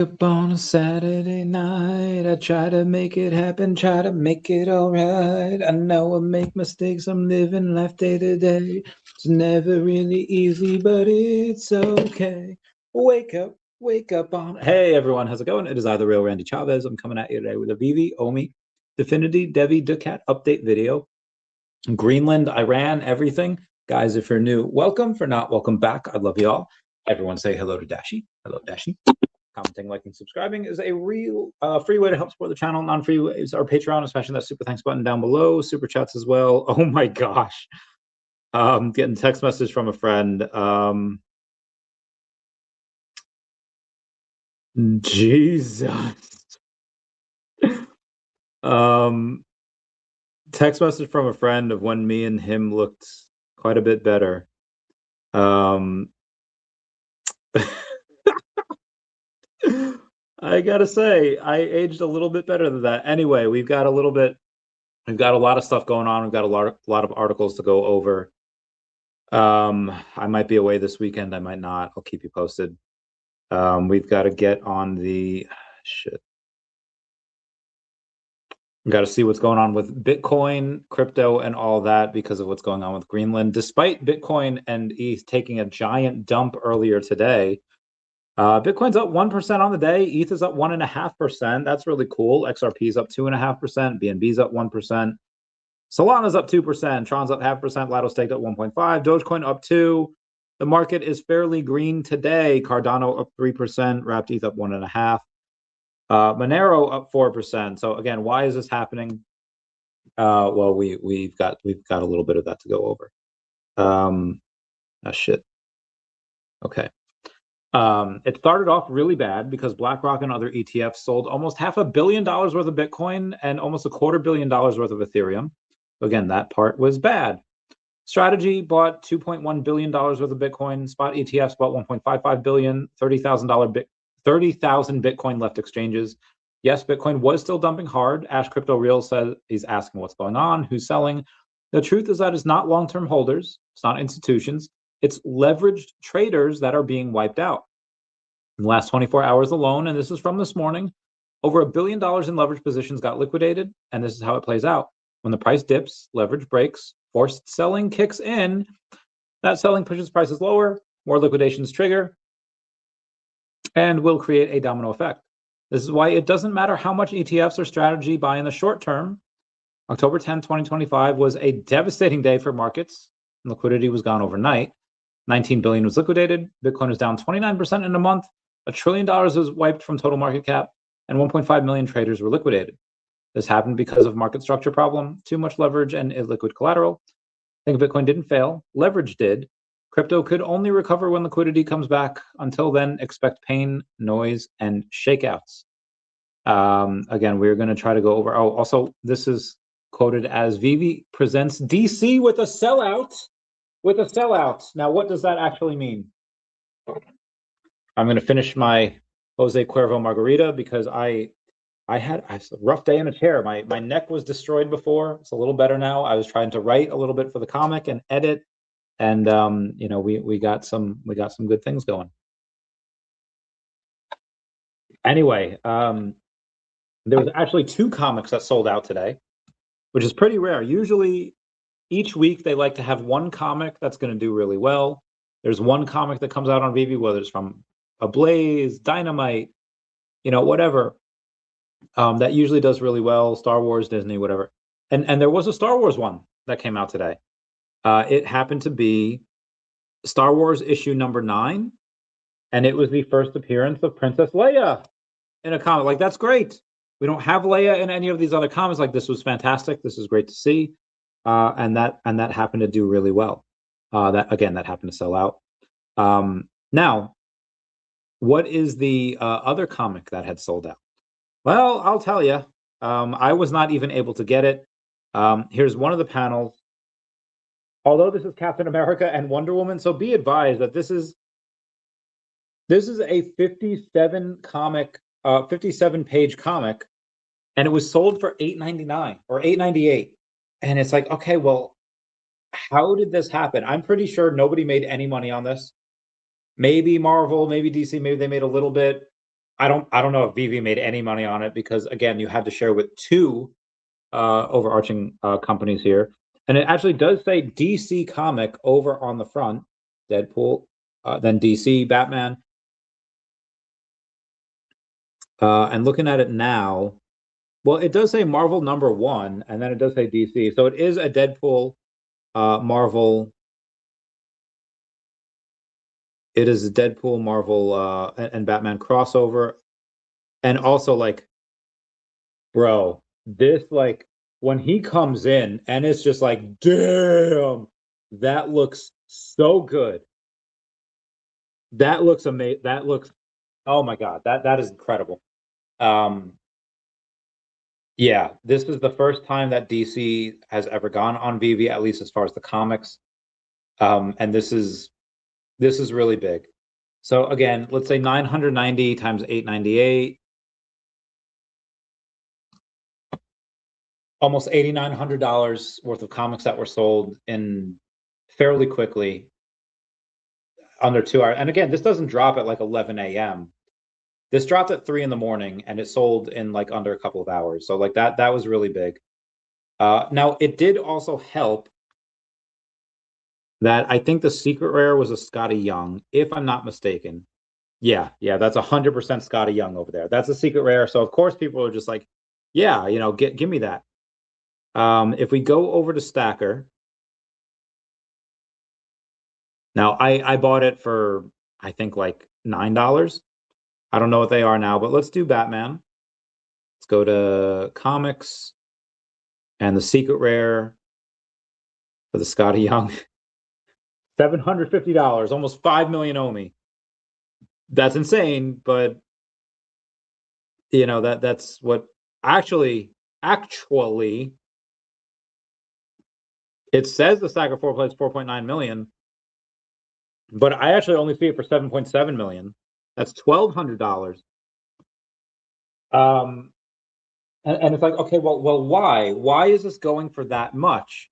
Up on a Saturday night, I try to make it happen, try to make it all right. I know I make mistakes, I'm living life day to day. It's never really easy, but it's okay. Wake up on. Hey everyone, how's it going? It is I, the real Randy Chavez. I'm coming at you today with a VeVe, OMI DEVVE DACAT update video. Greenland, Iran, everything. Guys, if you're new, welcome. For not, welcome back. I love you all. Everyone say hello to Dashi. Hello, Dashi. Commenting, liking, subscribing is a real free way to help support the channel. Non-free is our Patreon, especially that super thanks button down below. Super chats as well. Oh my gosh. Getting text message from a friend. Jesus. Text message from a friend of when me and him looked quite a bit better. I gotta say, I aged a little bit better than that. Anyway, we've got a lot of stuff going on. We've got a lot of articles to go over. I might be away this weekend. I might not. I'll keep you posted. We've got to get on the shit. We've got to see what's going on with Bitcoin, crypto, and all that because of what's going on with Greenland. Despite Bitcoin and ETH taking a giant dump earlier today, Bitcoin's up 1% on the day. ETH is up 1.5%. That's really cool. XRP is up 2.5%. BNB's up 1%. Solana's up 2%. Tron's up 0.5%. Latto staked up 1.5%. Dogecoin up 2%. The market is fairly green today. Cardano up 3%. Wrapped ETH up 1.5%. Monero up 4%. So again, why is this happening? Well, we've got a little bit of that to go over. Shit. Okay. It started off really bad because BlackRock and other ETFs sold almost $500 million worth of Bitcoin and almost $250 million worth of Ethereum. So again, that part was bad. Strategy bought $2.1 billion worth of Bitcoin. Spot ETFs bought $1.55 billion. 30,000 Bitcoin left exchanges. Yes, Bitcoin was still dumping hard. Ash Crypto Real says he's asking what's going on, who's selling. The truth is that it's not long-term holders. It's not institutions. It's leveraged traders that are being wiped out. In the last 24 hours alone, and this is from this morning, over $1 billion in leveraged positions got liquidated, and this is how it plays out. When the price dips, leverage breaks, forced selling kicks in. That selling pushes prices lower, more liquidations trigger, and will create a domino effect. This is why it doesn't matter how much ETFs or strategy buy in the short term. October 10, 2025 was a devastating day for markets. Liquidity was gone overnight. 19 billion was liquidated. Bitcoin was down 29% in a month. $1 trillion was wiped from total market cap, and 1.5 million traders were liquidated. This happened because of market structure problem, too much leverage, and illiquid collateral. I think Bitcoin didn't fail. Leverage did. Crypto could only recover when liquidity comes back. Until then, expect pain, noise, and shakeouts. Again, we're going to try to go over. Oh, also, this is quoted as VeVe presents DC with a sellout. With a sellout. Now, what does that actually mean? I'm going to finish my Jose Cuervo margarita because I had a rough day in a chair. My neck was destroyed before. It's a little better now. I was trying to write a little bit for the comic and edit, and you know, we got some good things going. Anyway, there was actually 2 comics that sold out today, which is pretty rare. Usually, each week they like to have 1 comic that's going to do really well. There's 1 comic that comes out on VeVe, whether it's from Ablaze, Dynamite, you know, whatever. That usually does really well. Star Wars, Disney, whatever. And there was a Star Wars one that came out today. It happened to be Star Wars issue number 9, and it was the first appearance of Princess Leia in a comic. Like, that's great. We don't have Leia in any of these other comics. Like, this was fantastic. This is great to see. And that happened to do really well. That happened to sell out. Now, what is the other comic that had sold out? Well, I'll tell you. I was not even able to get it. Here's one of the panels. Although this is Captain America and Wonder Woman, so be advised that this is a 57-page comic, and it was sold for $8.99 or $8.98. And it's like, okay, well, how did this happen? I'm pretty sure nobody made any money on this. Maybe Marvel, maybe DC, maybe they made a little bit. I don't know if VeVe made any money on it because again, you had to share with two overarching companies here, and it actually does say DC comic over on the front, Deadpool, then DC, Batman, and looking at it now, well, it does say Marvel #1, and then it does say DC, so it is a Deadpool, Marvel. It is a Deadpool, Marvel, and Batman crossover, and also like, bro, this like when he comes in and it's just like, damn, that looks so good. That looks amazing. That looks, oh my god, that is incredible. Yeah, this is the first time that DC has ever gone on VeVe, at least as far as the comics. And this is really big. So again, let's say 990 times 898, almost $8,900 worth of comics that were sold in fairly quickly, under 2 hours. And again, this doesn't drop at like 11 a.m. This dropped at 3 in the morning and it sold in like under a couple of hours. So like that was really big. Now it did also help that I think the secret rare was a Scotty Young, if I'm not mistaken. Yeah, that's 100% Scotty Young over there. That's a secret rare. So of course people are just like, yeah, you know, give me that. If we go over to Stacker, now I bought it for I think like $9. I don't know what they are now, but let's do Batman. Let's go to comics and the secret rare for the Scotty Young. $750, almost 5 million OMI. That's insane, but you know that's what actually it says the Stacker 4 plays 4.9 million, but I actually only see it for 7.7 million. That's $1,200. And it's like, okay, well, why? Why is this going for that much?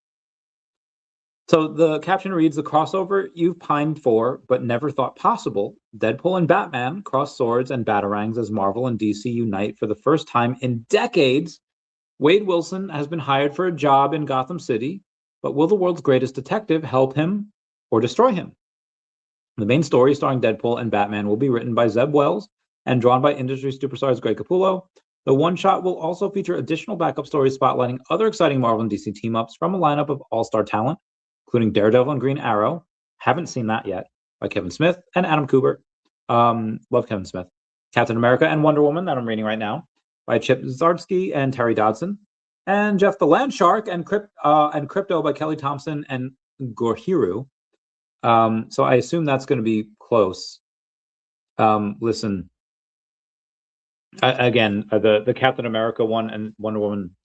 So the caption reads, the crossover you've pined for, but never thought possible. Deadpool and Batman cross swords and batarangs as Marvel and DC unite for the first time in decades. Wade Wilson has been hired for a job in Gotham City, but will the world's greatest detective help him or destroy him? The main story starring Deadpool and Batman will be written by Zeb Wells and drawn by industry superstars Greg Capullo. The one-shot will also feature additional backup stories spotlighting other exciting Marvel and DC team-ups from a lineup of all-star talent, including Daredevil and Green Arrow. Haven't seen that yet, by Kevin Smith and Adam Kubert. Love Kevin Smith. Captain America and Wonder Woman, that I'm reading right now, by Chip Zdarsky and Terry Dodson. And Jeff the Land Shark and Crypto by Kelly Thompson and Gorhiru. So I assume that's going to be close. Listen, again, the Captain America one and Wonder Woman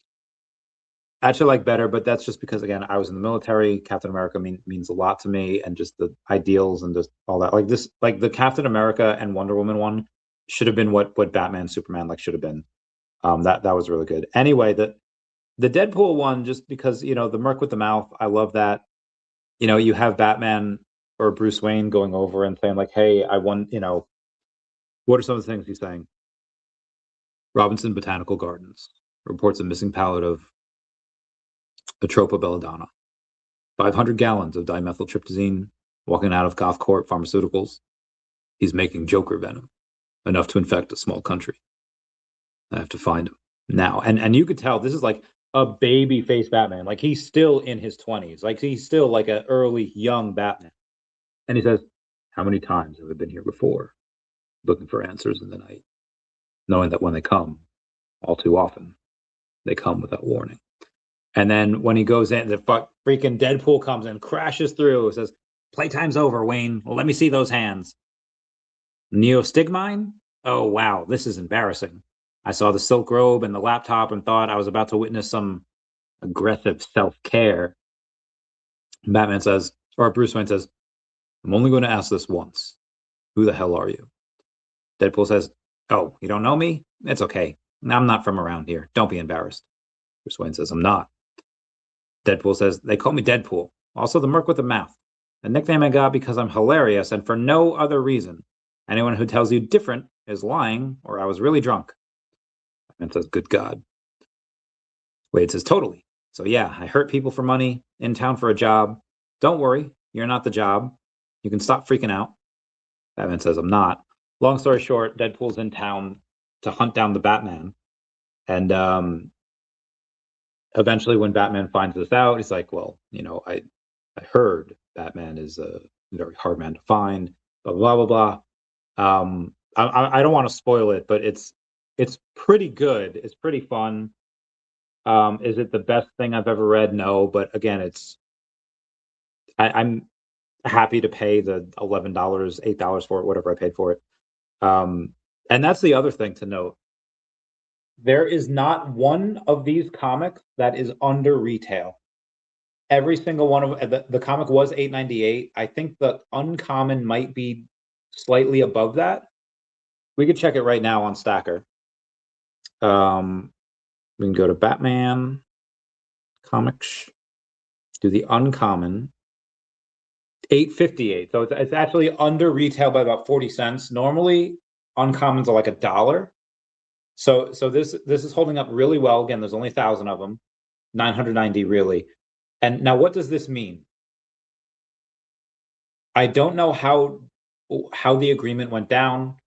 I actually like better, but that's just because, again, I was in the military. Captain America means a lot to me, and just the ideals and just all that. Like this, like the Captain America and Wonder Woman one should have been what Batman, Superman like should have been. That was really good. Anyway, the Deadpool one, just because, you know, the Merc with the mouth, I love that. You know, you have Batman or Bruce Wayne going over and saying like, "Hey, I won." You know, what are some of the things he's saying? Robinson Botanical Gardens reports a missing pallet of Atropa belladonna, 500 gallons of dimethyltryptamine walking out of Gothcorp Pharmaceuticals. He's making Joker venom, enough to infect a small country. I have to find him now. And you could tell this is like a baby face Batman. Like he's still in his 20s. Like he's still like an early young Batman. And he says, "How many times have I been here before, looking for answers in the night, knowing that when they come, all too often, they come without warning." And then when he goes in, the freaking Deadpool comes in, crashes through, says, "Playtime's over, Wayne. Well, let me see those hands." Neostigmine? Oh, wow, this is embarrassing. I saw the silk robe and the laptop and thought I was about to witness some aggressive self-care. Batman says, or Bruce Wayne says, "I'm only going to ask this once. Who the hell are you?" Deadpool says, "Oh, you don't know me? It's okay. I'm not from around here. Don't be embarrassed." Bruce Wayne says, "I'm not." Deadpool says, "They call me Deadpool. Also the Merc with the mouth. A nickname I got because I'm hilarious and for no other reason. Anyone who tells you different is lying, or I was really drunk. And it says, good God. Wade says, totally. So yeah, I hurt people for money, in town for a job. Don't worry, you're not the job. You can stop freaking out. Batman says, I'm not. Long story short, Deadpool's in town to hunt down the Batman. And eventually when Batman finds this out, he's like, well, I heard Batman is a very hard man to find, blah, blah, blah, blah. I don't want to spoil it, but it's pretty good. It's pretty fun. Is it the best thing I've ever read? No, but again, I'm happy to pay the $11, $8 for it, whatever I paid for it. And that's the other thing to note. There is not one of these comics that is under retail. Every single one of the comic was $8.98. I think the uncommon might be slightly above that. We could check it right now on Stacker. We can go to Batman comics, do the uncommon, $8.58. So it's actually under retail by about 40 cents. Normally, uncommons are like $1. So this is holding up really well. Again, there's only 1,000 of them, 990 really. And now, what does this mean? I don't know how the agreement went down.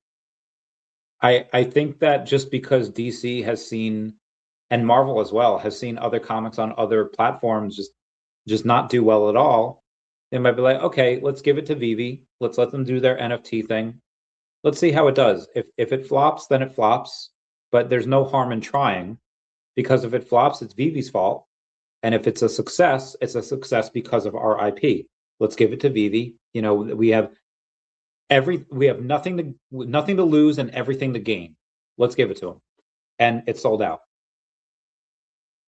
I think that just because DC has seen, and Marvel as well, has seen other comics on other platforms just not do well at all, they might be like, okay, let's give it to VeVe. Let's let them do their NFT thing. Let's see how it does. If it flops, then it flops. But there's no harm in trying, because if it flops, it's VeVe's fault. And if it's a success because of our IP. Let's give it to VeVe. We have nothing to lose and everything to gain. Let's give it to them. And it sold out.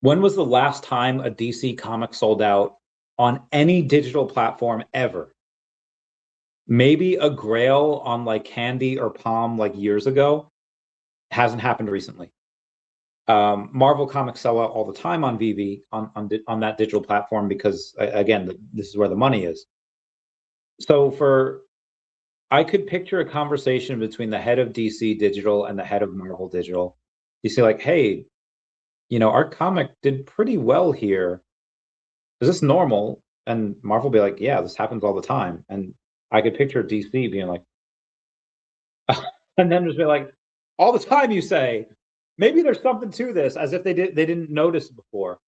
When was the last time a DC comic sold out on any digital platform ever? Maybe a Grail on like Candy or Palm like years ago. Hasn't happened recently. Marvel comics sell out all the time on VeVe, on that digital platform, because again, this is where the money is. So I could picture a conversation between the head of DC Digital and the head of Marvel Digital. You see, like, hey, our comic did pretty well here. Is this normal? And Marvel be like, yeah, this happens all the time. And I could picture DC being like, and then just be like, all the time, you say. Maybe there's something to this, as if they didn't notice before.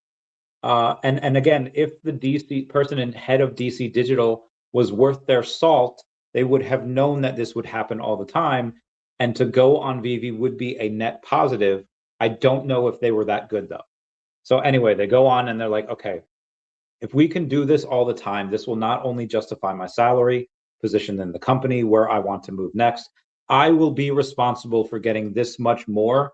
And again, if the DC person and head of DC Digital was worth their salt, they would have known that this would happen all the time, and to go on VeVe would be a net positive. I don't know if they were that good though. So anyway, they go on and they're like, okay, if we can do this all the time, this will not only justify my salary, position in the company, where I want to move next. I will be responsible for getting this much more.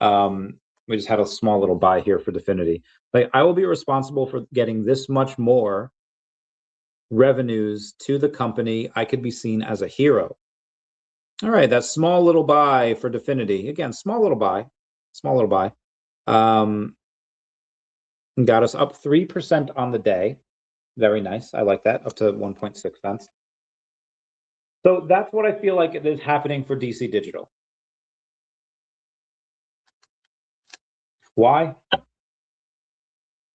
We just had a small little buy here for Definity. Like, I will be responsible for getting this much more revenues to the company. I could be seen as a hero. All right, that small little buy for Definity. Again, small little buy. Got us up 3% on the day. Very nice. I like that. Up to 1.6 cents. So that's what I feel like is happening for DC Digital. Why?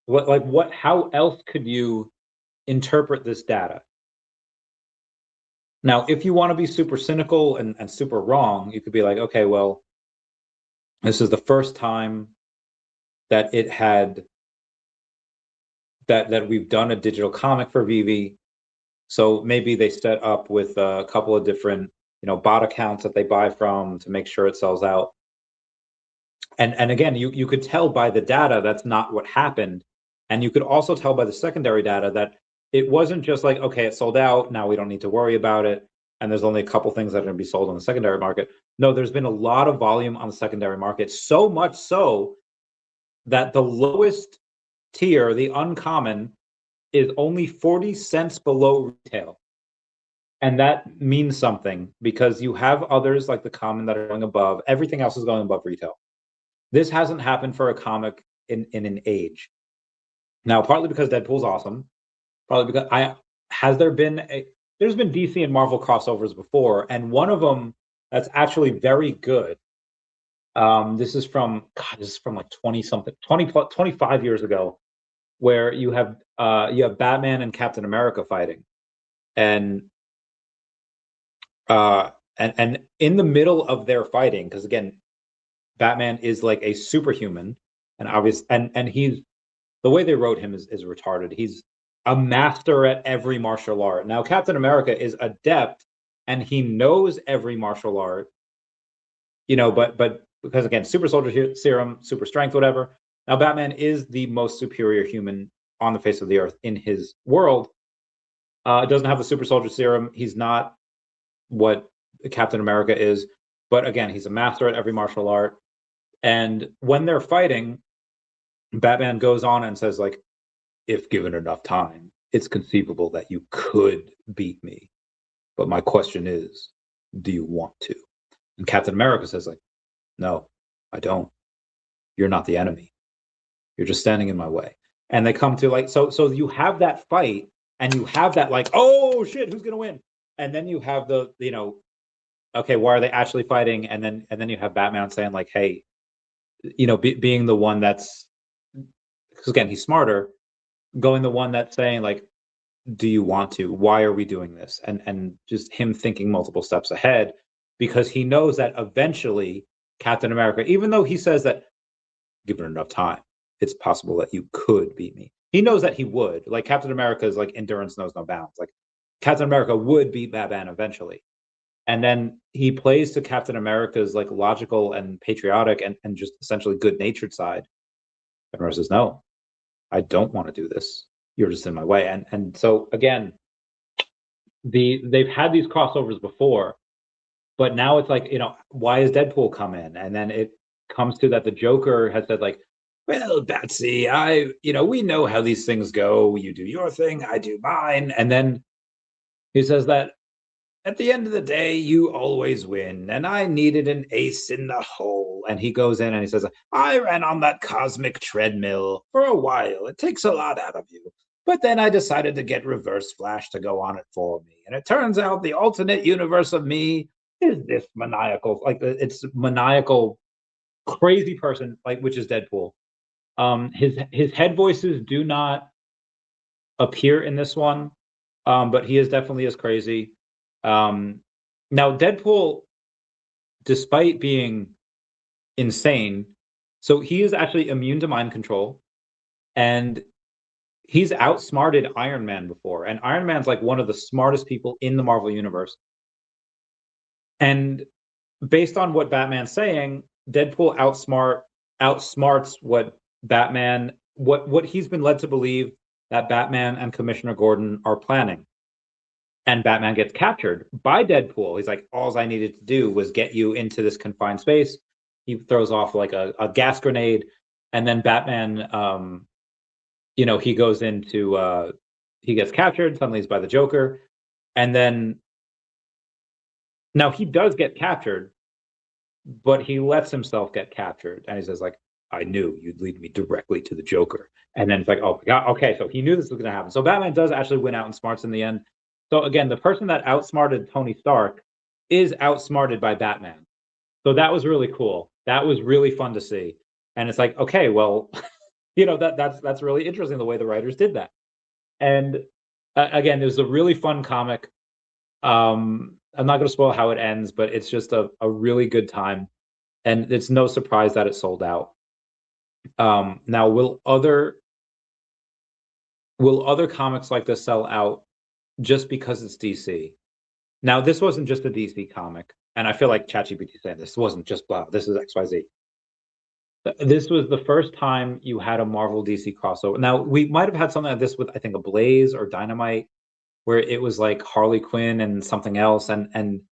How else could you interpret this data? Now, if you want to be super cynical and super wrong, you could be like, okay, well, this is the first time that it had that we've done a digital comic for VeVe. So maybe they set up with a couple of different, bot accounts that they buy from to make sure it sells out. And again, you could tell by the data that's not what happened. And you could also tell by the secondary data that it wasn't just like, okay, it sold out, now we don't need to worry about it, and there's only a couple things that are going to be sold on the secondary market. No, there's been a lot of volume on the secondary market, so much so that the lowest tier, the uncommon, is only 40 cents below retail. And that means something, because you have others like the common that are going above. Everything else is going above retail. This hasn't happened for a comic in an age. Now, partly because Deadpool's awesome, probably because there's been DC and Marvel crossovers before, and one of them that's actually very good. This is from like 20 something, 25 years ago, where you have Batman and Captain America fighting, and and in the middle of their fighting, because again, Batman is like a superhuman, and he's, the way they wrote him is retarded. He's a master at every martial art. Now Captain America is adept and he knows every martial art, but because again, super soldier serum, super strength, whatever. Now Batman is the most superior human on the face of the earth in his world. Doesn't have the super soldier serum. He's not what Captain America is, but again, he's a master at every martial art. And when they're fighting, Batman goes on and says, like, if given enough time, it's conceivable that you could beat me. But my question is, do you want to? And Captain America says, like, no, I don't. You're not the enemy. You're just standing in my way. And they come to like, so you have that fight and you have that like, oh shit, who's gonna win? And then you have the, okay, why are they actually fighting? And then you have Batman saying like, hey, being the one that's, because again, he's smarter, going the one that's saying like, do you want to? Why are we doing this? And just him thinking multiple steps ahead, because he knows that eventually Captain America, even though he says that given enough time, it's possible that you could beat me. He knows that he would. Like Captain America's like endurance knows no bounds. Like Captain America would beat Batman eventually. And then he plays to Captain America's like logical and patriotic and just essentially good-natured side. And Rose says, no, I don't want to do this. You're just in my way. And so again, they've had these crossovers before, but now it's like, why is Deadpool come in? And then it comes to that the Joker has said like, well, Batsy, we know how these things go. You do your thing, I do mine. And then he says that at the end of the day, you always win. And I needed an ace in the hole. And he goes in and he says, I ran on that cosmic treadmill for a while. It takes a lot out of you. But then I decided to get Reverse Flash to go on it for me. And it turns out the alternate universe of me is this maniacal, like it's maniacal, crazy person, like which is Deadpool. His head voices do not appear in this one, but he is definitely as crazy. Now Deadpool, despite being insane, so he is actually immune to mind control, and he's outsmarted Iron Man before, and Iron Man's like one of the smartest people in the Marvel universe. And based on what Batman's saying, Deadpool outsmarts what Batman, what he's been led to believe that Batman and Commissioner Gordon are planning. And Batman gets captured by Deadpool. He's like, all I needed to do was get you into this confined space. He throws off like a gas grenade, and then Batman, he goes into, he gets captured. Suddenly he's by the Joker. And then, now he does get captured, but he lets himself get captured. And he says like, I knew you'd lead me directly to the Joker. And then it's like, oh my God, okay, so he knew this was gonna happen. So Batman does actually win out and smarts in the end. So again, the person that outsmarted Tony Stark is outsmarted by Batman. So that was really cool. That was really fun to see. And it's like, okay, well, that's really interesting the way the writers did that. And again, it was a really fun comic. I'm not going to spoil how it ends, but it's just a really good time, and it's no surprise that it sold out. Now, will other comics like this sell out just because it's DC? Now, this wasn't just a DC comic, and I feel like ChatGPT said this wasn't just blah. This is XYZ. This was the first time you had a Marvel DC crossover. Now, we might have had something like this with, I think, a Blaze or Dynamite, where it was like Harley Quinn and something else, and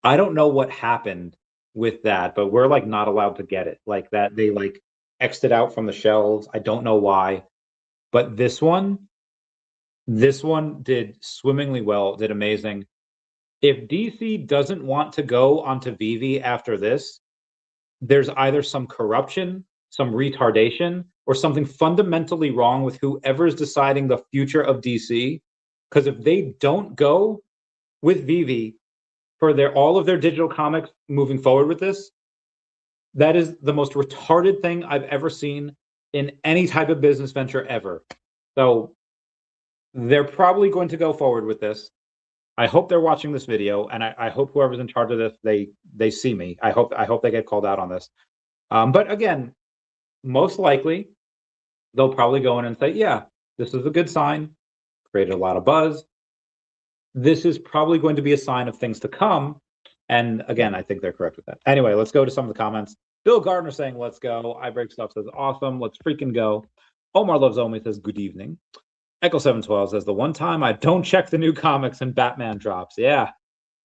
I don't know what happened with that, but we're like not allowed to get it like that. They like X'd it out from the shelves. I don't know why, but this one did swimmingly well, did amazing. If DC doesn't want to go onto VeVe after this, there's either some corruption, some retardation, or something fundamentally wrong with whoever's deciding the future of DC. Because if they don't go with VeVe, for all of their digital comics moving forward with this, that is the most retarded thing I've ever seen in any type of business venture ever. So they're probably going to go forward with this. I hope they're watching this video, and I hope whoever's in charge of this, they see me. I hope they get called out on this. But again, most likely they'll probably go in and say, yeah, this is a good sign, created a lot of buzz. This is probably going to be a sign of things to come. And again, I think they're correct with that. Anyway, let's go to some of the comments. Bill Gardner saying, let's go. I Break Stuff says, awesome. Let's freaking go. Omar Loves Omi says, good evening. Echo 712 says, the one time I don't check the new comics and Batman drops. Yeah,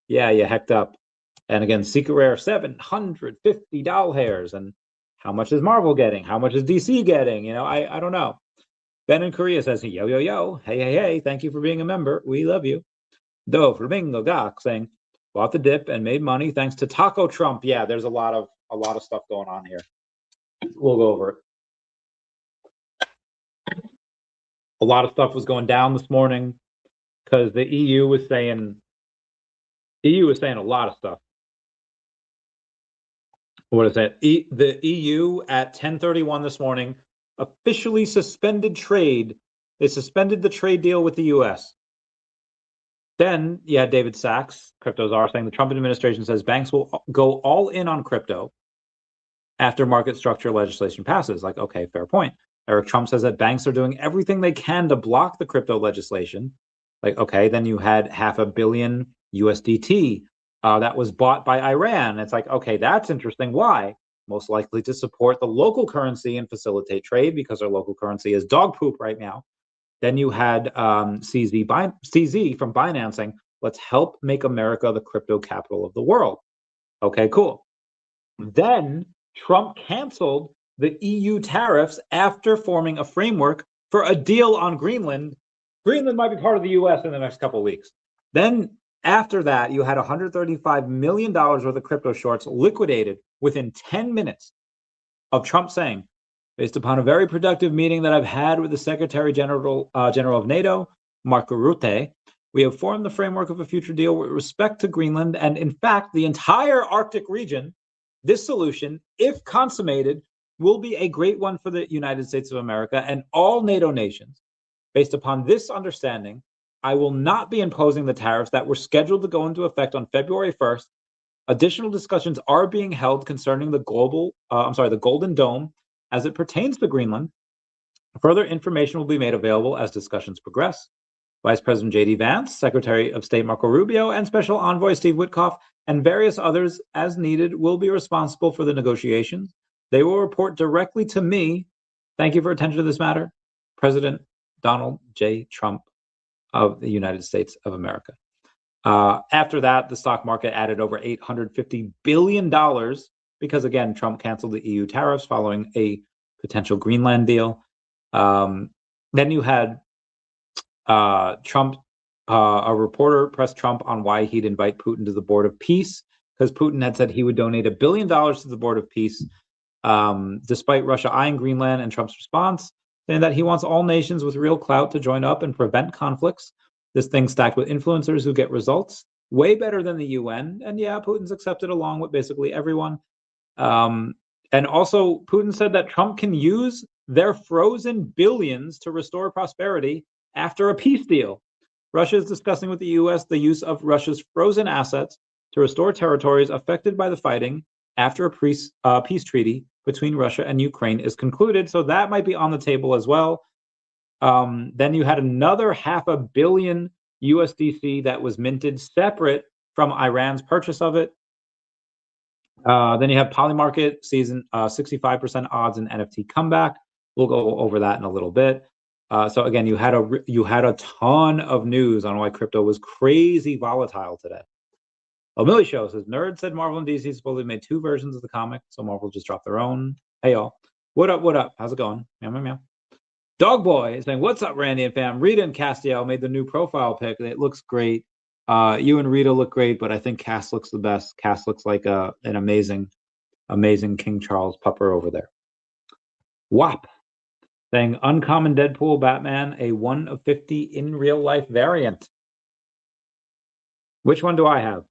you hecked up. And again, Secret Rare, 750 doll hairs. And how much is Marvel getting? How much is DC getting? You know, I don't know. Ben in Korea says, yo. Hey. Thank you for being a member. We love you. Do Flamingo Gok saying, bought the dip and made money thanks to Taco Trump. Yeah, there's a lot of stuff going on here. We'll go over it. A lot of stuff was going down this morning because the EU was saying a lot of stuff. What is that? The EU at 10:31 this morning officially suspended trade. They suspended the trade deal with the US. Then, David Sachs, CryptoZar, saying the Trump administration says banks will go all in on crypto after market structure legislation passes. Like, okay, fair point. Eric Trump says that banks are doing everything they can to block the crypto legislation. Like, okay, then you had $500 million USDT that was bought by Iran. It's like, okay, that's interesting. Why? Most likely to support the local currency and facilitate trade because our local currency is dog poop right now. Then you had CZ from Binance saying, let's help make America the crypto capital of the world. Okay, cool. Then Trump canceled the EU tariffs after forming a framework for a deal on Greenland. Greenland might be part of the US in the next couple of weeks. Then after that, you had $135 million worth of crypto shorts liquidated within 10 minutes of Trump saying, based upon a very productive meeting that I've had with the Secretary General of NATO, Mark Rutte, we have formed the framework of a future deal with respect to Greenland and, in fact, the entire Arctic region. This solution, if consummated, will be a great one for the United States of America and all NATO nations. Based upon this understanding, I will not be imposing the tariffs that were scheduled to go into effect on February 1st. Additional discussions are being held concerning the Golden Dome as it pertains to Greenland. Further information will be made available as discussions progress. Vice President J.D. Vance, Secretary of State Marco Rubio, and Special Envoy Steve Witkoff, and various others as needed will be responsible for the negotiations. They will report directly to me. Thank you for attention to this matter. President Donald J. Trump of the United States of America. After that, the stock market added over $850 billion because, again, Trump canceled the EU tariffs following a potential Greenland deal. Then you had Trump, a reporter pressed Trump on why he'd invite Putin to the Board of Peace, because Putin had said he would donate $1 billion to the Board of Peace, despite Russia eyeing Greenland, and Trump's response, saying that he wants all nations with real clout to join up and prevent conflicts. This thing stacked with influencers who get results way better than the UN. And yeah, Putin's accepted along with basically everyone. And also, Putin said that Trump can use their frozen billions to restore prosperity after a peace deal. Russia is discussing with the U.S. the use of Russia's frozen assets to restore territories affected by the fighting after a peace treaty between Russia and Ukraine is concluded. So that might be on the table as well. Then you had another $500 million USDC that was minted separate from Iran's purchase of it. Then you have Polymarket sees 65% odds in NFT comeback. We'll go over that in a little bit. So again, you had a ton of news on why crypto was crazy volatile today. Millie Show says, Nerd said Marvel and DC supposedly made 2 versions of the comic, so Marvel just dropped their own. Hey y'all, what up? How's it going? Meow. Dog Boy is saying, what's up, Randy and fam? Rita and Castiel made the new profile pic. It looks great. You and Rita look great, but I think Cass looks the best. Cass looks like an amazing King Charles pupper over there. WAP saying, uncommon Deadpool Batman, a 1 of 50 in real life variant. Which one do I have?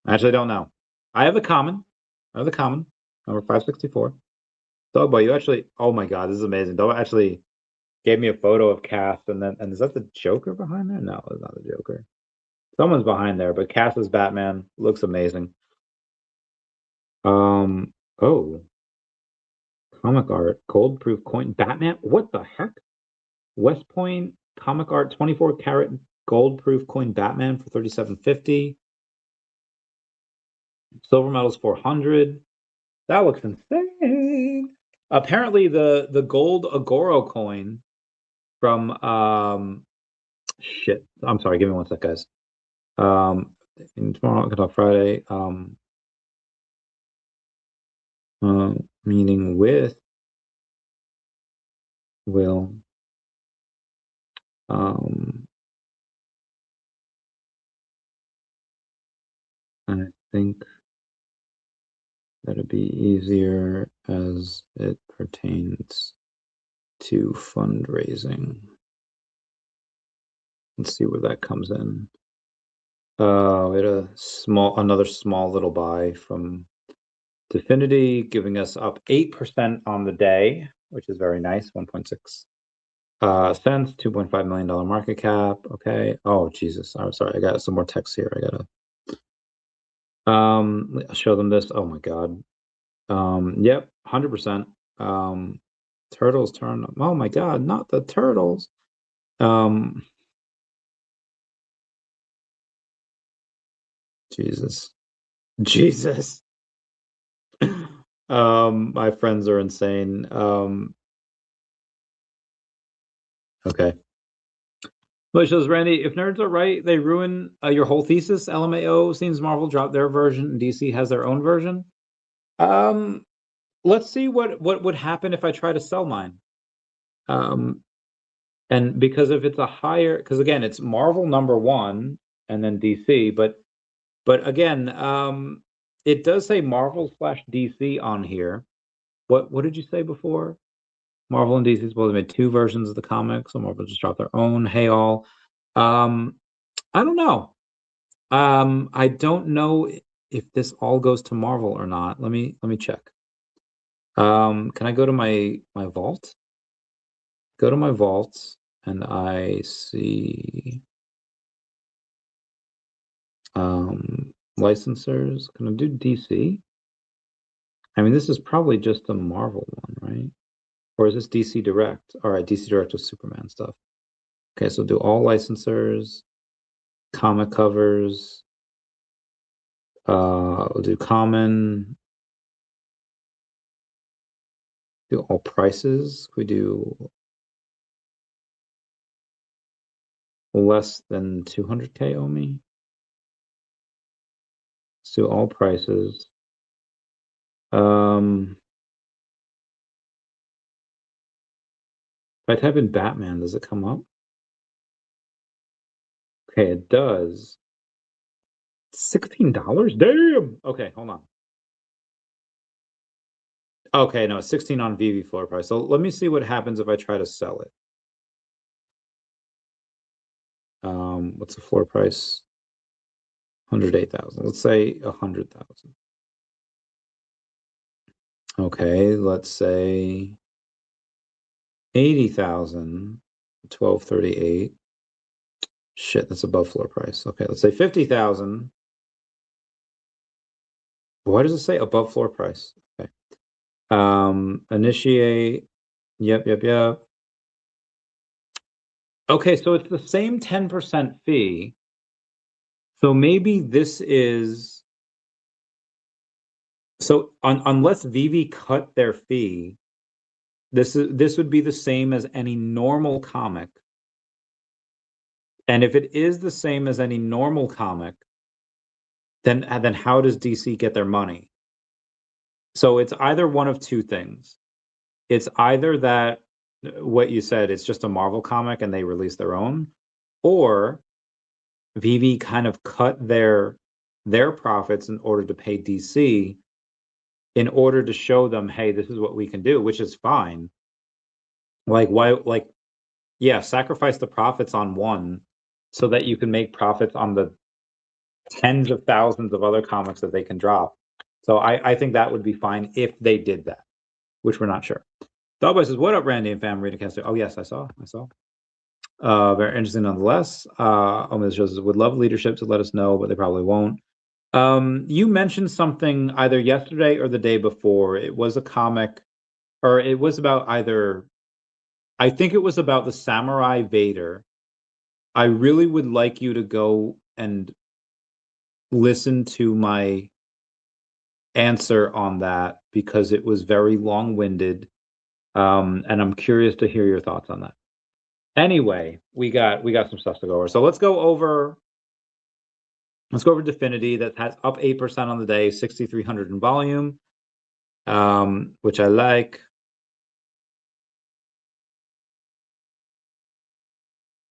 I actually don't know. I have the common. Number 564. Dog boy, you actually, oh my God, this is amazing. Dog actually gave me a photo of Cass, and is that the Joker behind there? No, it's not the Joker. Someone's behind there, but Cass as Batman looks amazing. Oh, comic art, gold proof coin, Batman. What the heck? West Point comic art, 24 karat gold proof coin Batman for 37.50. Silver medals 400. That looks insane. Apparently, the gold Agoro coin from shit. I'm sorry. Give me one sec, guys. Tomorrow, on Friday. Meeting with Will. I think that'd be easier as it pertains to fundraising. Let's see where that comes in. We had another small little buy from Definity, giving us up 8% on the day, which is very nice. 1.6 cents, $2.5 million market cap. Okay. Oh Jesus, I'm sorry. I got some more text here. I gotta show them this. Oh my God. Yep, 100%. Turtles turn. Oh my God, not the turtles. Jesus. My friends are insane. Okay. Which says, Randy, if nerds are right, they ruin your whole thesis. LMAO seems Marvel dropped their version and DC has their own version. Let's see what would happen if I try to sell mine. And because if it's a higher, because again, it's Marvel #1 and then DC, but again, it does say Marvel/DC on here. What did you say before? Marvel and DC supposedly made 2 versions of the comic, so Marvel just dropped their own. Hey all. I don't know. I don't know if this all goes to Marvel or not. Let me check. Can I go to my vault? Go to my vault and I see licensors. Can I do DC? I mean, this is probably just a Marvel one, right? Or is this DC Direct? All right, DC Direct with Superman stuff. Okay, so do all licensors, comic covers. We'll do common. Do all prices. We do less than 200K OMI. Let's do all prices. If I type in Batman, does it come up? Okay, it does. $16? Damn! Okay, hold on. Okay, no, 16 on VeVe floor price. So let me see what happens if I try to sell it. What's the floor price? 108,000. Let's say 100,000. Okay, let's say 80,000. 1238. Shit, that's above floor price. Okay, let's say 50,000. Why does it say above floor price? Okay. Initiate. Yep. Okay, so it's the same 10% fee. So maybe this is unless VeVe cut their fee, this would be the same as any normal comic. And if it is the same as any normal comic, then how does DC get their money? So it's either one of two things. It's either that what you said, it's just a Marvel comic and they release their own, or VeVe kind of cut their profits in order to pay DC in order to show them, hey, this is what we can do, which is fine. Like, why, like, yeah, sacrifice the profits on one so that you can make profits on the tens of thousands of other comics that they can drop. So I think that would be fine if they did that, which we're not sure. Dogboy says, "What up, Randy and fam? Reading Caster." Oh yes, I saw. Very interesting nonetheless. Omis says, "Would love leadership to let us know, but they probably won't." You mentioned something either yesterday or the day before. It was a comic, or it was about either. I think it was about the Samurai Vader. I really would like you to go and listen to my answer on that because it was very long-winded, and I'm curious to hear your thoughts on that. Anyway, we got some stuff to go over. So let's go over Definity that has up 8% on the day, 6,300 in volume, which I like.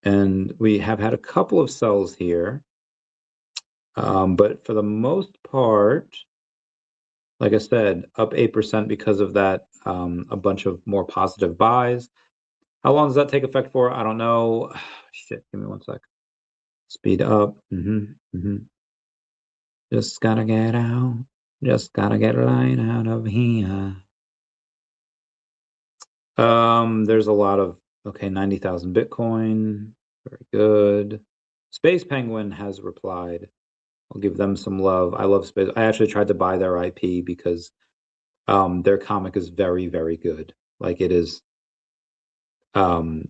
And we have had a couple of sells here, but for the most part, like I said, up 8% because of that, a bunch of more positive buys. How long does that take effect for? I don't know. Shit, give me one sec. Speed up. Just gotta get out. Just gotta get right out of here. There's a lot of, okay, 90,000 Bitcoin. Very good. Space Penguin has replied. I'll give them some love. I love Space. I actually tried to buy their IP because their comic is very, very good. Like it is, God,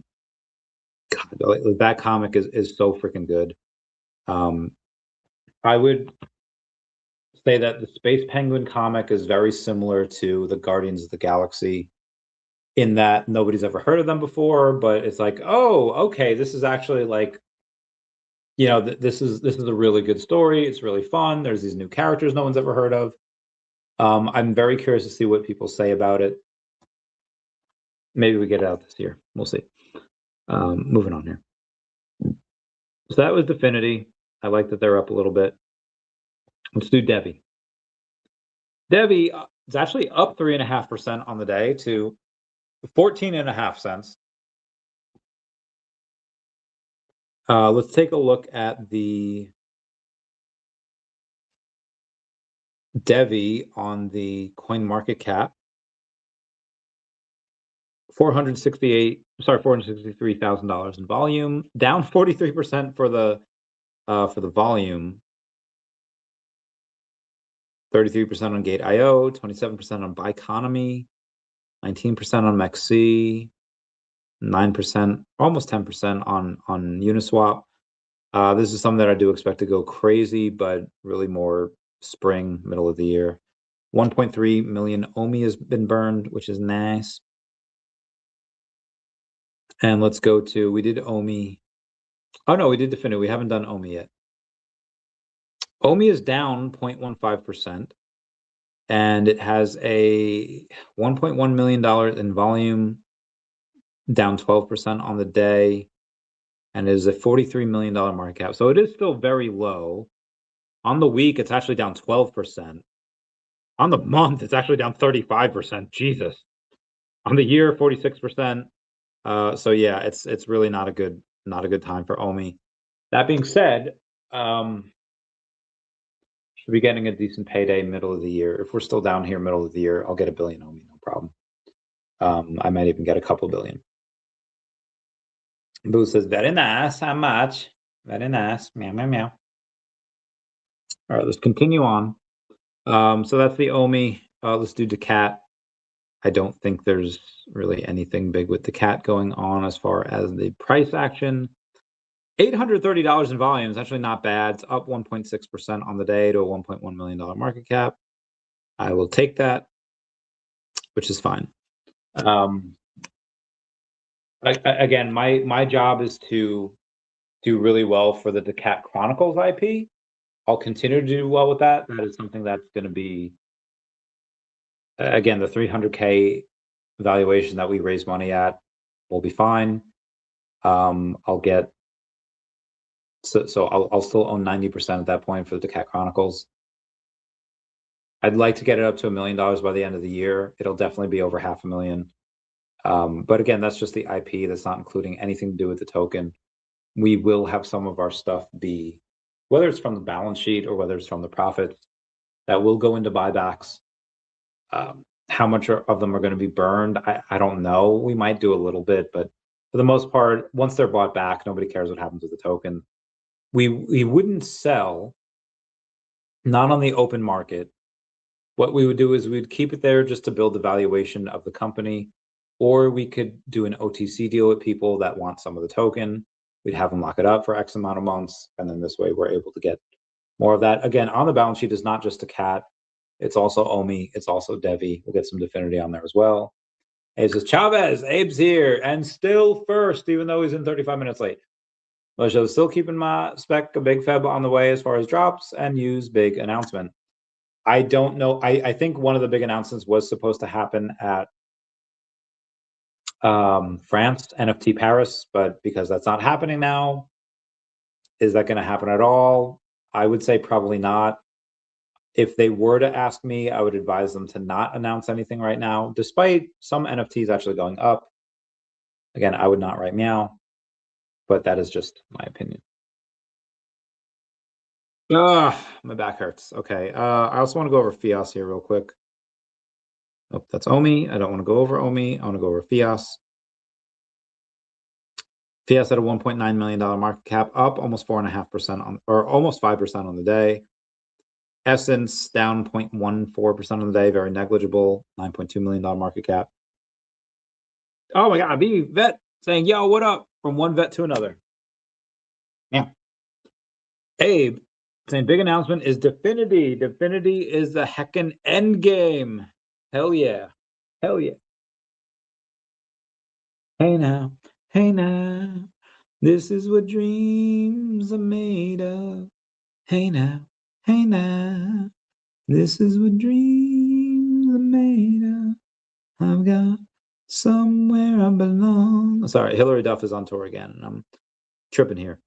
that comic is so freaking good. I would say that the Space Penguin comic is very similar to the Guardians of the Galaxy in that nobody's ever heard of them before, but it's like, oh, okay, this is actually like, you know, this is a really good story. It's really fun. There's these new characters no one's ever heard of. I'm very curious to see what people say about it. Maybe we get it out this year. We'll see. Moving on here. So that was Definity. I like that they're up a little bit. Let's do DEVVE. DEVVE is actually up 3.5% on the day to 14.5 cents. Let's take a look at the DEVVE on the CoinMarketCap. $463,000 in volume, down 43% for the volume. 33% on Gate.io, 27% on Buyconomy, 19% on MEXC, 9%, almost 10% on Uniswap. This is something that I do expect to go crazy, but really more spring, middle of the year. 1.3 million OMI has been burned, which is nice. And let's go to, we did OMI. Oh no, we did Definity. We haven't done OMI yet. OMI is down 0.15%, and it has a $1.1 million in volume, down 12% on the day, and it is a $43 million market cap. So it is still very low. On the week, it's actually down 12%. On the month, it's actually down 35%. Jesus. On the year, 46%. So yeah, it's really not a good time for OMI. That being said, should be getting a decent payday middle of the year. If we're still down here middle of the year, I'll get $1 billion OMI, no problem. I might even get a couple billion. Boo says, very nice. How much? Very nice. Meow, meow, meow. All right, let's continue on. So that's the OMI. Let's do DACAT. I don't think there's really anything big with DACAT going on as far as the price action. $830 in volume is actually not bad. It's up 1.6% on the day to a $1.1 million market cap. I will take that, which is fine. Again, my job is to do really well for the DACAT Chronicles IP. I'll continue to do well with that. That is something that's going to be, again, the 300K valuation that we raise money at will be fine. I'll get, so I'll still own 90% at that point for the DACAT Chronicles. I'd like to get it up to $1 million by the end of the year. It'll definitely be over $500,000. But again, that's just the IP. That's not including anything to do with the token. We will have some of our stuff be whether it's from the balance sheet or whether it's from the profits, that will go into buybacks. How much of them are going to be burned, I don't know. We might do a little bit, but for the most part, once they're bought back, nobody cares what happens with the token. We wouldn't sell, not on the open market. What we would do is we'd keep it there just to build the valuation of the company, or we could do an OTC deal with people that want some of the token. We'd have them lock it up for X amount of months, and then this way we're able to get more of that. Again, on the balance sheet is not just a cat. It's also OMI. It's also DEVVE. We'll get some Definity on there as well. It says, Chavez, Abe's here and still first, even though he's in 35 minutes late. Moshe, still keeping my spec a big Feb on the way as far as drops and use big announcement. I don't know. I think one of the big announcements was supposed to happen at France, NFT Paris, but because that's not happening now, is that going to happen at all? I would say probably not. If they were to ask me, I would advise them to not announce anything right now, despite some NFTs actually going up. Again, I would not right meow, but that is just my opinion. My back hurts. Okay. I also want to go over Fias here real quick. Oh, that's OMI. I don't want to go over OMI. I want to go over Fias. Fias at a $1.9 million market cap, up almost 4.5% on, or almost 5% on the day. Essence down 0.14% on the day, very negligible, $9.2 million market cap. Oh my God, VeVe Vet saying, yo, what up? From one vet to another. Yeah. Abe saying, big announcement is Definity. Definity is the heckin' end game. Hell yeah. Hell yeah. Hey now, this is what dreams are made of. Hey now, this is what dreams are made of. I've got somewhere I belong. Sorry, Hillary Duff is on tour again. I'm tripping here.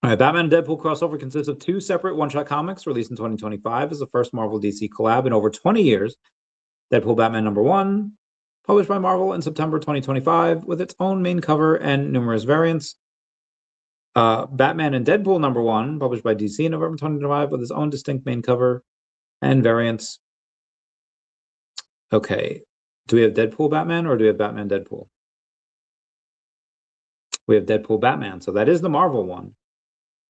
All right, Batman and Deadpool crossover consists of two separate one-shot comics released in 2025 as the first Marvel DC collab in over 20 years. Deadpool Batman #1, published by Marvel in September 2025 with its own main cover and numerous variants. Batman and Deadpool #1, published by DC in November 2025 with its own distinct main cover and variants. Okay, do we have Deadpool Batman or do we have Batman Deadpool? We have Deadpool Batman, so that is the Marvel one.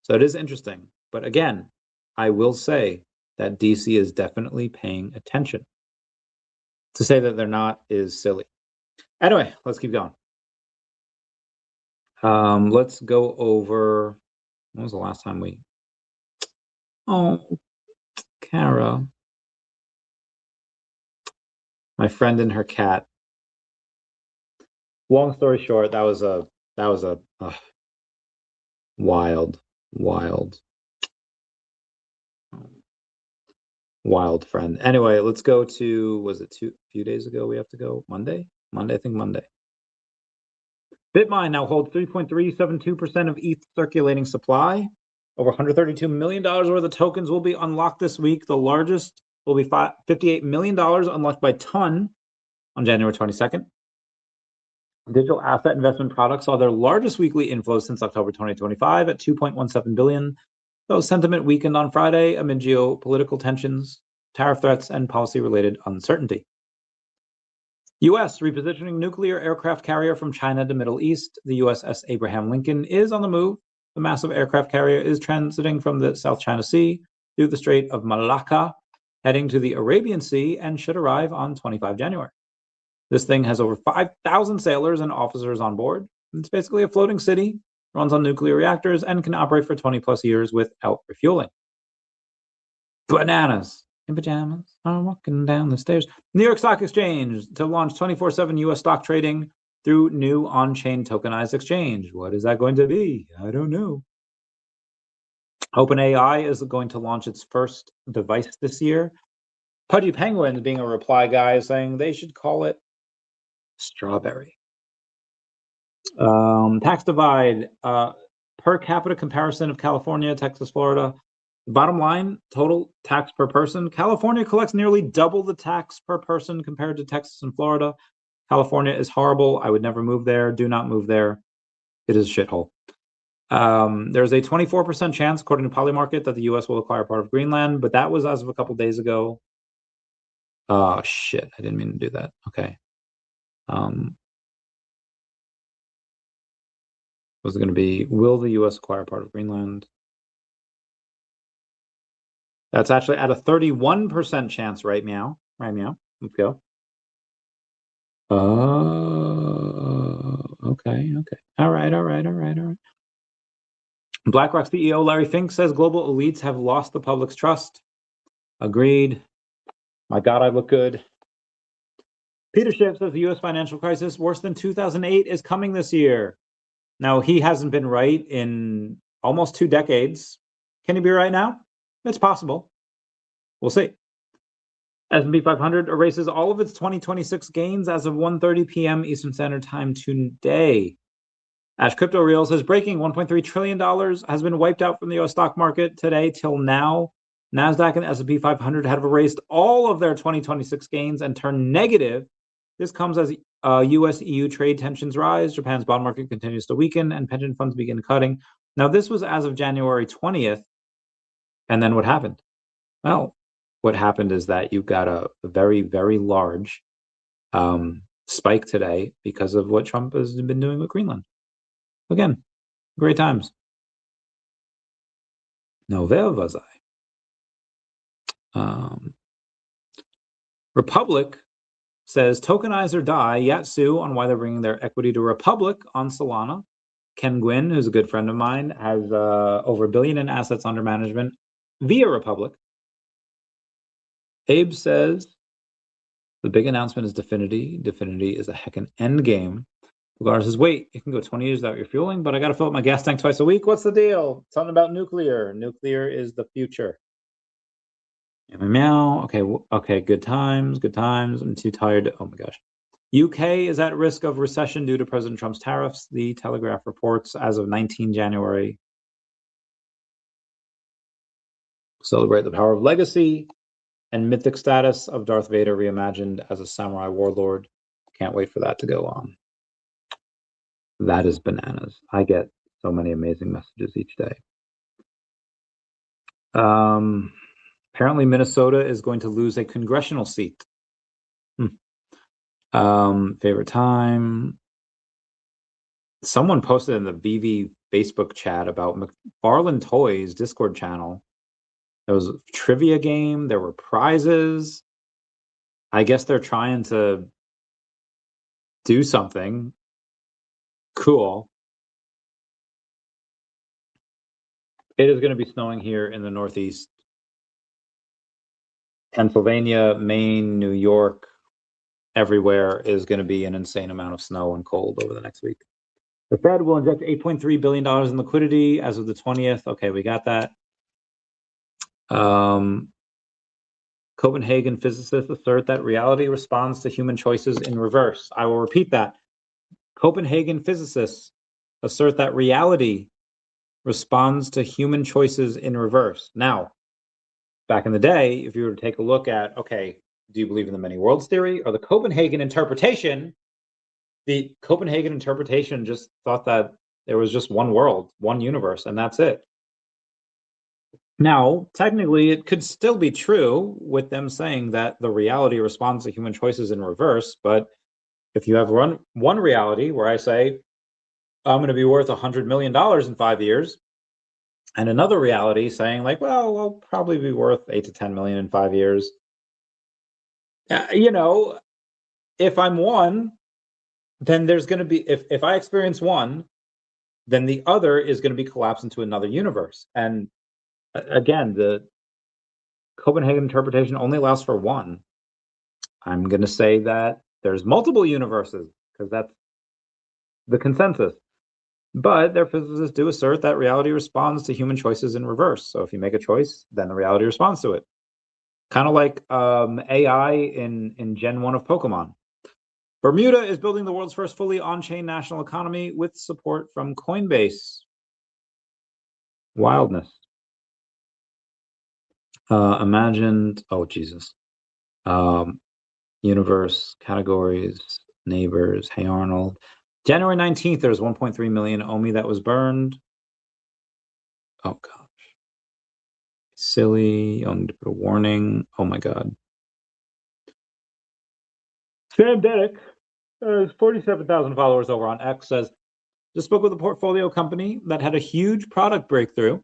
So it is interesting. But again, I will say that DC is definitely paying attention. To say that they're not is silly. Anyway, let's keep going. Let's go over, when was the last time we, oh, Kara, my friend and her cat. Long story short, that was a wild friend. Anyway, let's go to, was it a few days ago we have to go? Monday, I think Monday. Bitmine now holds 3.372% of ETH circulating supply. Over $132 million worth of tokens will be unlocked this week. The largest will be $58 million unlocked by Ton on January 22nd. Digital asset investment products saw their largest weekly inflows since October 2025 at $2.17 billion. Though sentiment weakened on Friday amid geopolitical tensions, tariff threats, and policy-related uncertainty. U.S. repositioning nuclear aircraft carrier from China to Middle East. The USS Abraham Lincoln is on the move. The massive aircraft carrier is transiting from the South China Sea through the Strait of Malacca, heading to the Arabian Sea, and should arrive on 25 January. This thing has over 5,000 sailors and officers on board. It's basically a floating city, runs on nuclear reactors, and can operate for 20 plus years without refueling. Bananas in pajamas are walking down the stairs. New York Stock Exchange to launch 24/7 U.S. stock trading through new on-chain tokenized exchange. What is that going to be? I don't know. OpenAI is going to launch its first device this year. Pudgy Penguins, being a reply guy, is saying they should call it Strawberry. Tax divide, per capita comparison of California, Texas, Florida. Bottom line, total tax per person. California collects nearly double the tax per person compared to Texas and Florida. California is horrible. I would never move there. Do not move there. It is a shithole. There's a 24% chance, according to Polymarket, that the U.S. will acquire part of Greenland, but that was as of a couple days ago. Oh, shit. I didn't mean to do that. Okay. Was it going to be, will the U.S. acquire part of Greenland? That's actually at a 31% chance right now. Let's go. Okay. All right. BlackRock CEO Larry Fink says global elites have lost the public's trust. Agreed. My God, I look good. Peter Schiff says the U.S. financial crisis worse than 2008 is coming this year. Now, he hasn't been right in almost 2 decades. Can he be right now? It's possible. We'll see. S&P 500 erases all of its 2026 gains as of 1:30 p.m. Eastern Standard Time today. Ash Crypto Real says breaking $1.3 trillion has been wiped out from the U.S. stock market today till now. NASDAQ and S&P 500 have erased all of their 2026 gains and turned negative. This comes as U.S.-EU trade tensions rise, Japan's bond market continues to weaken, and pension funds begin cutting. Now, this was as of January 20th. And then what happened? Well, what happened is that you got a very, very large spike today because of what Trump has been doing with Greenland. Again, great times. No, where was I? Republic says tokenize or die. Yatsu on why they're bringing their equity to Republic on Solana. Ken Gwynn, who's a good friend of mine, has over $1 billion in assets under management via Republic. Abe says the big announcement is Definity. Definity is a heckin' end game. Lagar says, wait, you can go 20 years without refueling, but I got to fill up my gas tank twice a week. What's the deal? Something about nuclear. Nuclear is the future. Meow. Okay, good times. I'm too tired. Oh my gosh. UK is at risk of recession due to President Trump's tariffs. The Telegraph reports as of 19 January. Celebrate the power of legacy and mythic status of Darth Vader reimagined as a samurai warlord. Can't wait for that to go on. That is bananas. I get so many amazing messages each day. Apparently Minnesota is going to lose a congressional seat. Favorite time. Someone posted in the VeVe Facebook chat about McFarlane Toys Discord channel. There was a trivia game. There were prizes. I guess they're trying to do something cool. It is going to be snowing here in the Northeast. Pennsylvania, Maine, New York, everywhere is going to be an insane amount of snow and cold over the next week. The Fed will inject $8.3 billion in liquidity as of the 20th. Okay, we got that. Copenhagen physicists assert that reality responds to human choices in reverse. I will repeat that. Copenhagen physicists assert that reality responds to human choices in reverse. Now, back in the day, if you were to take a look at, okay, do you believe in the many worlds theory or the Copenhagen interpretation? The Copenhagen interpretation just thought that there was just one world, one universe, and that's it. Now, technically, it could still be true with them saying that the reality responds to human choices in reverse. But if you have one reality where I say, I'm going to be worth $100 million in 5 years, and another reality saying like, well, I'll probably be worth 8 to 10 million in 5 years. You know, if I'm one, then there's going to be, if I experience one, then the other is going to be collapsed into another universe. And again, the Copenhagen interpretation only allows for one. I'm going to say that there's multiple universes because that's the consensus. But their physicists do assert that reality responds to human choices in reverse. So if you make a choice, then the reality responds to it. Kind of like AI in Gen 1 of Pokemon. Bermuda is building the world's first fully on-chain national economy with support from Coinbase. Wildness. Imagined, oh Jesus. Universe, categories, neighbors, hey Arnold. January 19th, there was 1.3 million OMI that was burned. Oh gosh. Silly. I'll need to put a warning. Oh my god. Sam Dedek has 47,000 followers over on X, says, just spoke with a portfolio company that had a huge product breakthrough.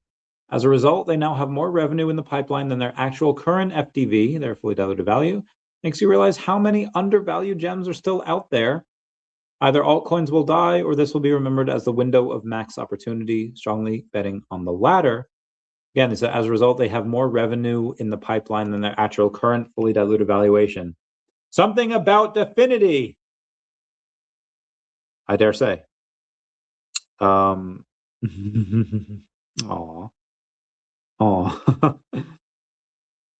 As a result, they now have more revenue in the pipeline than their actual current FDV, their fully diluted value. Makes you realize how many undervalued gems are still out there. Either altcoins will die or this will be remembered as the window of max opportunity, strongly betting on the latter. Again, as a result, they have more revenue in the pipeline than their actual current fully diluted valuation. Something about Definity, I dare say. Aw. Aw. I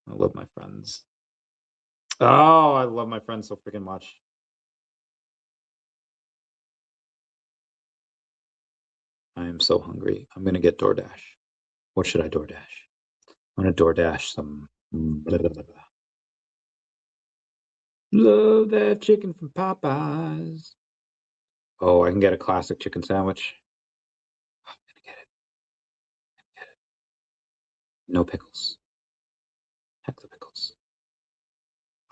love my friends. Oh, I love my friends so freaking much. I am so hungry. I'm gonna get DoorDash. What should I DoorDash? I'm gonna DoorDash some blah, blah, blah, blah. Love that chicken from Popeyes. Oh, I can get a classic chicken sandwich. I'm gonna get it. No pickles. Heck the pickles.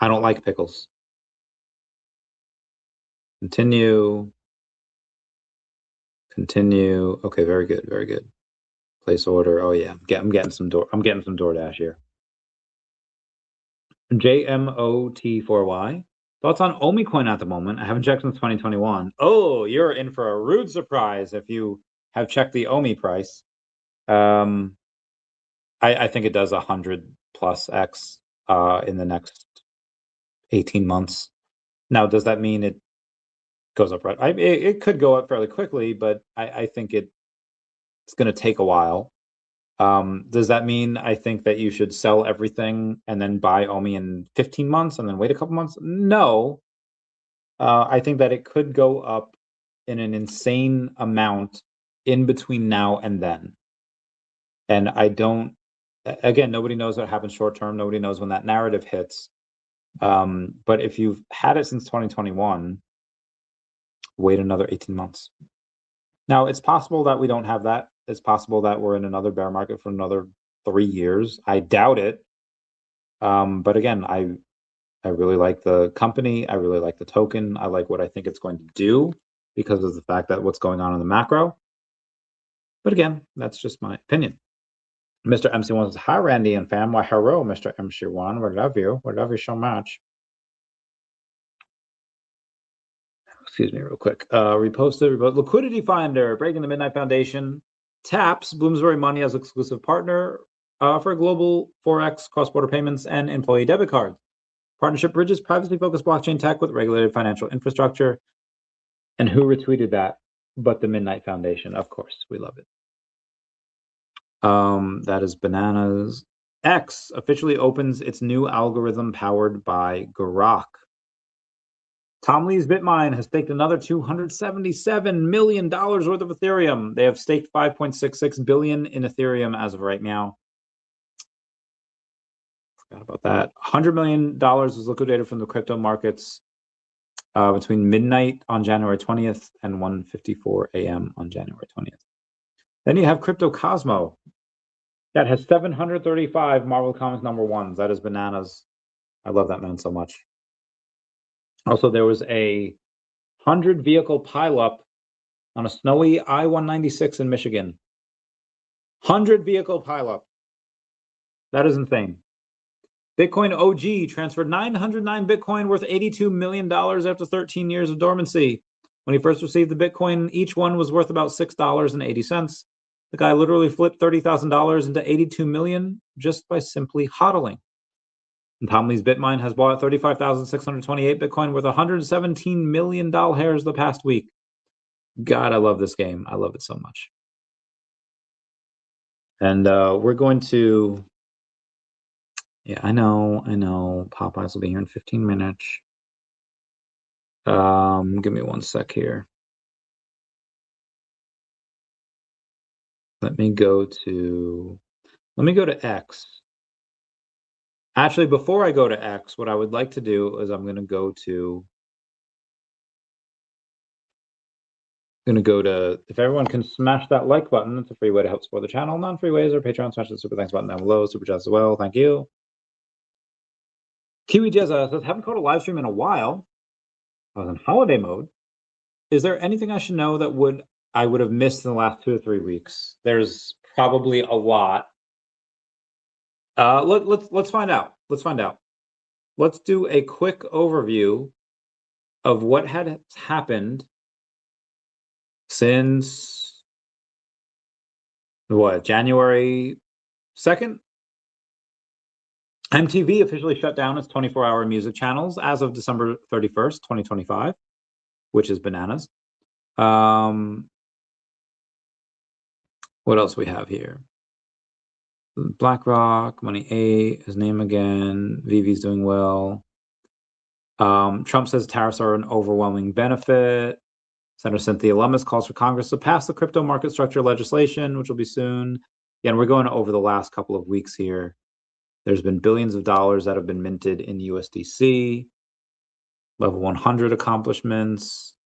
I don't like pickles. Continue. Continue. Okay, very good, very good. Place order. Oh yeah, I'm getting some DoorDash here. JMOT4Y. Thoughts on OMI coin at the moment? I haven't checked since 2021. Oh, you're in for a rude surprise if you have checked the OMI price. I think it does 100 plus X in the next 18 months. Now, does that mean it goes up right? It could go up fairly quickly, but I think it's going to take a while. Does that mean I think that you should sell everything and then buy OMI in 15 months and then wait a couple months? No. I think that it could go up in an insane amount in between now and then. And I don't, again, nobody knows what happens short term. Nobody knows when that narrative hits. But if you've had it since 2021, wait another 18 months. Now, it's possible that we don't have that. It's possible that we're in another bear market for another 3 years. I doubt it. But again, I really like the company. I really like the token. I like what I think it's going to do because of the fact that what's going on in the macro. But again, that's just my opinion. Mr. MC1 says, hi, Randy and fam. Why, hello, Mr. MC1. We love you. We love you so much. Excuse me real quick. Reposted, Liquidity Finder, breaking the Midnight Foundation, taps Bloomsbury Money as exclusive partner for global Forex, cross-border payments, and employee debit cards. Partnership bridges privacy-focused blockchain tech with regulated financial infrastructure. And who retweeted that but the Midnight Foundation? Of course, we love it. That is bananas. X officially opens its new algorithm powered by Grok. Tom Lee's Bitmine has staked another $277 million worth of Ethereum. They have staked 5.66 billion in Ethereum as of right now. Forgot about that. $100 million was liquidated from the crypto markets between midnight on January 20th and 1:54 a.m. on January 20th. Then you have Crypto Cosmo. That has 735 Marvel Comics #1s. That is bananas. I love that man so much. Also, there was a 100-vehicle pileup on a snowy I-196 in Michigan. 100-vehicle pileup. That is insane. Bitcoin OG transferred 909 Bitcoin worth $82 million after 13 years of dormancy. When he first received the Bitcoin, each one was worth about $6.80. The guy literally flipped $30,000 into $82 million just by simply hodling. And Tom Lee's Bitmine has bought 35,628 Bitcoin worth $117 million the past week. God, I love this game. I love it so much. And we're going to... Yeah, I know. Popeyes will be here in 15 minutes. Give me one sec here. Let me go to X. Actually, before I go to X, what I would like to do is I'm going to go to Gonna go to, if everyone can smash that like button, it's a free way to help support the channel. Non-free ways are Patreon, smash the super thanks button down below, super chats as well. Thank you. Kiwi Jezza says, haven't caught a live stream in a while. I was in holiday mode. Is there anything I should know that I would have missed in the last 2 or 3 weeks? There's probably a lot. Let's find out. Let's find out. Let's do a quick overview of what had happened since January 2nd? MTV officially shut down its 24-hour music channels as of December 31st, 2025, which is bananas. What else we have here? BlackRock, Money 8, his name again. VeVe's doing well. Trump says tariffs are an overwhelming benefit. Senator Cynthia Lummis calls for Congress to pass the crypto market structure legislation, which will be soon. Again, we're going over the last couple of weeks here. There's been billions of dollars that have been minted in USDC. Level 100 accomplishments.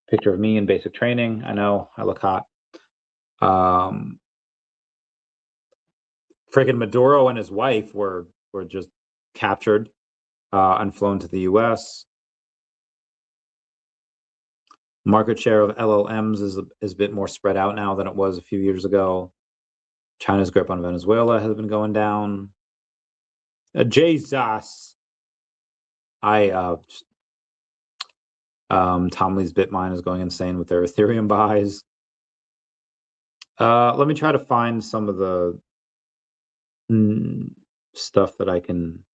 Picture of me in basic training. I know, I look hot. Freaking Maduro and his wife were just captured and flown to the US. Market share of LLMs is a bit more spread out now than it was a few years ago. China's grip on Venezuela has been going down. Jesus. Tom Lee's Bitmine is going insane with their Ethereum buys. Let me try to find some of the stuff that I can.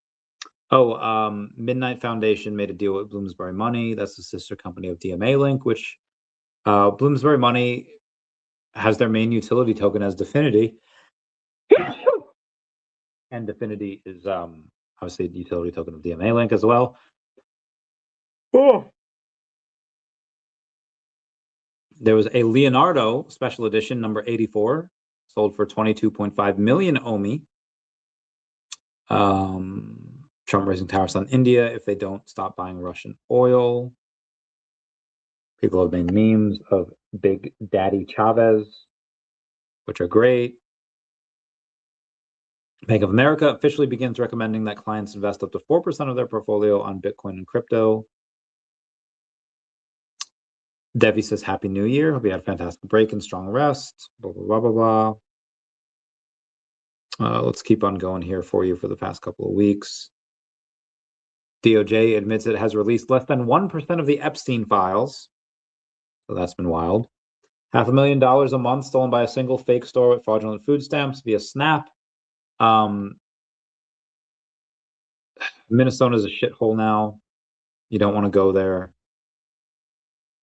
Midnight Foundation made a deal with Bloomsbury Money. That's the sister company of DMA Link, which Bloomsbury Money has their main utility token as Definity. And Definity is obviously the utility token of DMA Link as well. Oh. There was a Leonardo special edition number 84, sold for 22.5 million OMI. Trump raising tariffs on India if they don't stop buying Russian oil. People have made memes of Big Daddy Chavez, which are great. Bank of America officially begins recommending that clients invest up to 4% of their portfolio on Bitcoin and crypto. Devi says, Happy New Year. Hope you had a fantastic break and strong rest. Blah, blah, blah, blah, blah. Let's keep on going here for you for the past couple of weeks. DOJ admits it has released less than 1% of the Epstein files. So that's been wild. $500,000 a month stolen by a single fake store with fraudulent food stamps via Snap. Minnesota's a shithole now. You don't want to go there.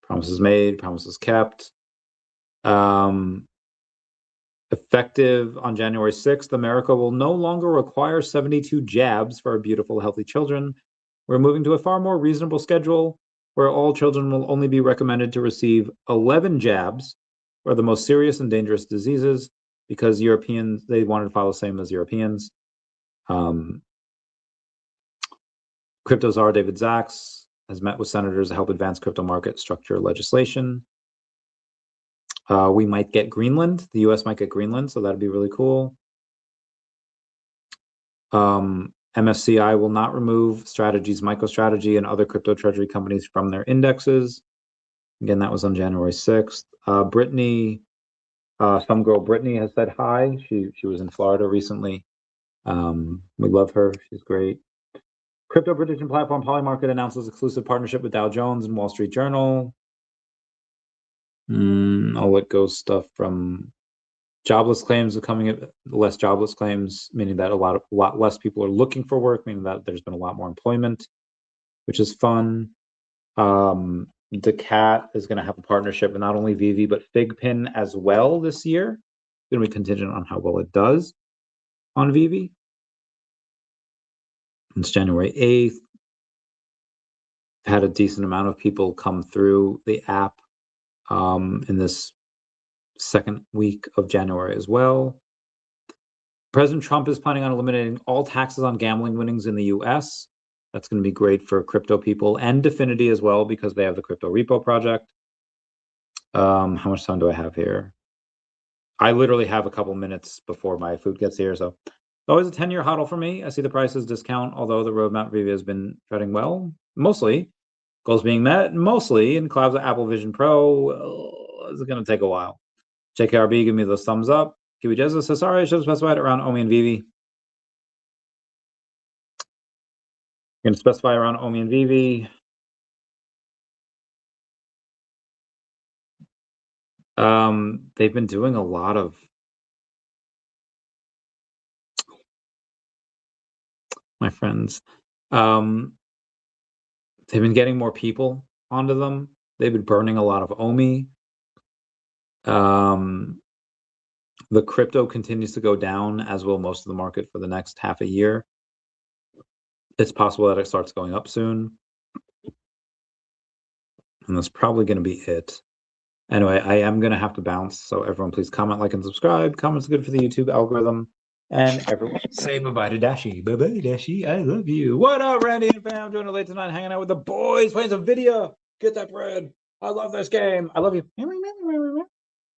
Promises made, promises kept. Effective on January 6th, America will no longer require 72 jabs for our beautiful, healthy children. We're moving to a far more reasonable schedule where all children will only be recommended to receive 11 jabs for the most serious and dangerous diseases because Europeans, they wanted to follow the same as Europeans. Crypto czar David Sachs has met with senators to help advance crypto market structure legislation. We might get Greenland. The US might get Greenland, so that'd be really cool. MSCI will not remove Strategy's MicroStrategy and other crypto treasury companies from their indexes. Again, that was on January 6th. Brittany, some girl Brittany has said hi. She was in Florida recently. We love her. She's great. Crypto prediction platform Polymarket announces exclusive partnership with Dow Jones and Wall Street Journal. I'll let go stuff from jobless claims are coming in, less jobless claims, meaning that a lot less people are looking for work, meaning that there's been a lot more employment, which is fun. DACAT is going to have a partnership with not only VeVe, but FigPin as well this year. It's going to be contingent on how well it does on VeVe. It's January 8th. Had a decent amount of people come through the app in this second week of January as well. President Trump is planning on eliminating all taxes on gambling winnings in the US. That's going to be great for crypto people and Definity as well, because they have the crypto repo project. How much time do I have here? I literally have a couple minutes before my food gets here, so it's always a 10-year hodl for me. I see the prices discount, although the roadmap VeVe has been treading well, mostly. Goals being met, mostly, in collabs with Apple Vision Pro. It's going to take a while. JKRB, give me those thumbs up. Kiwi Jezza says, sorry, I should have specified around OMI and VeVe. Going to specify around OMI and VeVe. They've been doing a lot of my friends. They've been getting more people onto them. They've been burning a lot of OMI. The crypto continues to go down, as will most of the market for the next half a year. It's possible that it starts going up soon. And that's probably going to be it. Anyway, I am going to have to bounce. So everyone, please comment, like, and subscribe. Comments are good for the YouTube algorithm. And everyone say bye-bye to Dashi. Bye-bye, Dashi. I love you. What up, Randy and fam? Doing it late tonight, hanging out with the boys, playing some video. Get that bread. I love this game. I love you.